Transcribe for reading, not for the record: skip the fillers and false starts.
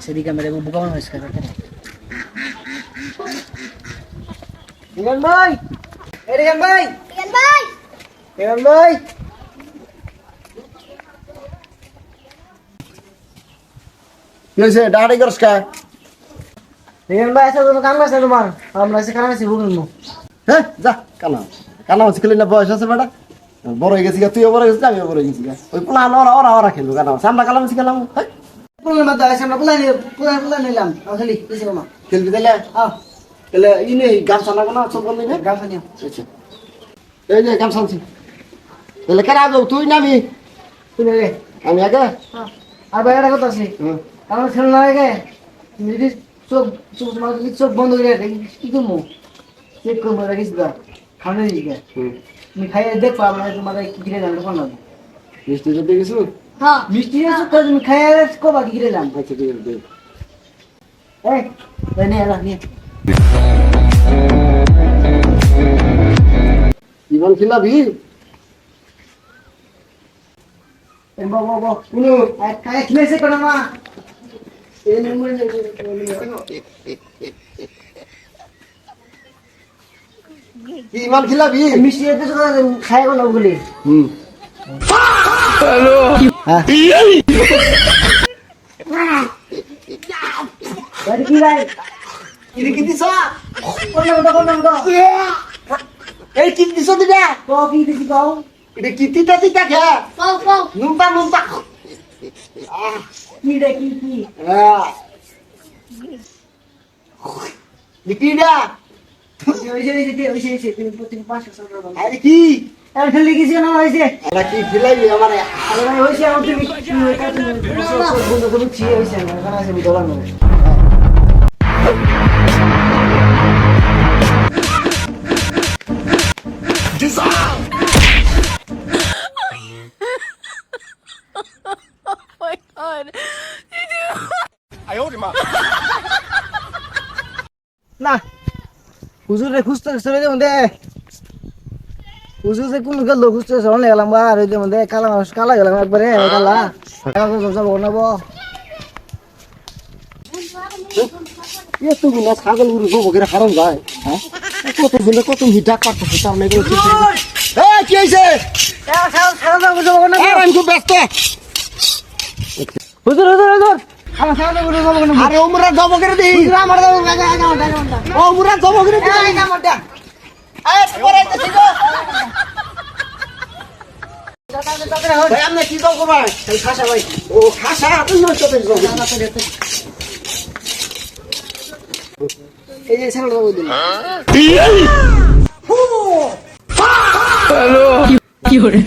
সেদিকে মেরে বুকা মনে হয়েছে রিয়ান ভাই, এই রিয়ান ভাই, রিয়ান ভাই, রিয়ান ভাই, কি হয়েছে ডাকাডাকি করছ কা? রিয়ান ভাই আছে তো কাম আছে তোমার, আমরা এসে কাম আছে বুকুন মু। হ্যাঁ যা কানা কানা শিখলি না বয়স আছে বেটা বড় হয়ে গেছি তুইও বড় হয়ে গেছিস আমিও বড় হয়ে গেছি ওই প্লান ওরা ওরা ওরা খেলবো কানা আমরা কালাম শিখালাম পুরো মত আছে আমরা পুলা নিলাম খালি কিছু না খেলবি তাহলে হ্যাঁ তাহলে ইনে গান শোনা কেন সব বললি না গাম নিও আচ্ছা এই যে গান শুনছি তাহলে কেন আগে তুই না তুমি রে আমি আগে হ্যাঁ আর বাইরে কথা আছে হুম আমার খেল না লাগে যদি চোখ চোখ মার চোখ বন্ধ করে রাখি কি করবো চেক করবো রাখিস গা খানে দিস গা হুম তুমি খাইয়ে দেখ পাবো না তোমার কি গিরে জানতে পারো না মিষ্টি যদি কিছু হ্যাঁ মিষ্টি আছে তো তুমি খাইয়ে কবা কি গিরে জান আচ্ছা ঠিক আছে এই নে এলা নে ইমান খিলাবি এই বাবা শুনো খাই খেলেছে কোন মা এই নম্বর কি ইমান খিলাবি মিষ্টি এতে তো খাই কোন বলি হুম বাড়ি কি ভাই কি কি দিছ কোন কথা এই কি দিছ দিবা তো কি দিছি কও এটা কি তিতা তিতা খা পাও পাও নুনতা নুনতা কি রে কি লিকিডা ওই তুমি প্রতি 500 টাকা আরে কি আর খেলে কিছু না হইছে এটা কি খিলাইবি আমারে আরে ভাই হইছে আমার তুমি বন্ধ করে ছি হইছে না কারণ আছে বিদলা না my god. না হুজুরে খুঁজতে চলে যাবো দে হুজুর যে কোন গেল খুঁজতে চলে গেলাম বা আর ওই দে কালা কালা গেলাম একবারে কালা যাব নাবো এত গুনা ছাগল গুরু গোবকের হারাম যায় হ্যাঁ কত গুনা কত হিডা কাটতে সামনে গেল এই কি হইছে আর আমি খুব ব্যস্ত হুজুর হুজুর হুজুর আমার সামনে বলে যাব না আরে ওমরা জব করে দি হুজুর আমার দাও আগা ওমরা জব করে দি আমারটা এই পড়াইতেছি গো ভাই আপনি কি জব করবেন এই খাসা ভাই ও খাসা তুই নষ্ট করে জব এই যে সামনে দাও দিন কি hore